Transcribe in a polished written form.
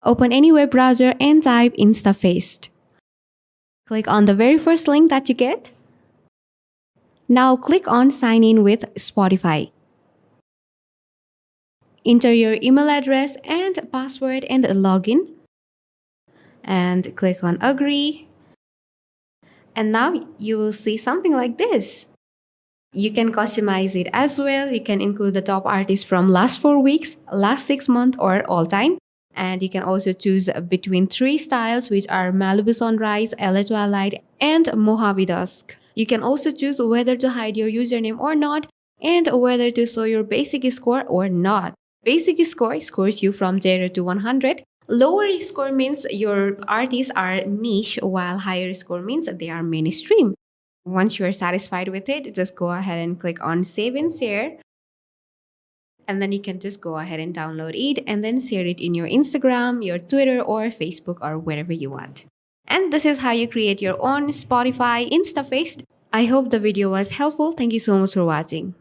Open any web browser and type InstaFest. Click on the very first link that you get. Now click on Sign in with Spotify. Enter your email address and password and login. And click on Agree. And now you will see something like this. You can customize it as well. You can include the top artists from last 4 weeks, last 6 months, or all time. And you can also choose between 3 styles, which are Malibu Sunrise, LA Twilight, and Mojave Dusk. You can also choose whether to hide your username or not, and whether to show your basic score or not. Basic score scores you from 0 to 100. Lower score means your artists are niche, while higher score means they are mainstream. Once you are satisfied with it, just go ahead and click on Save and Share. And then you can just go ahead and download it and then share it in your Instagram, your Twitter, or Facebook, or wherever you want. And this is how you create your own Spotify InstaFest. I hope the video was helpful. Thank you so much for watching.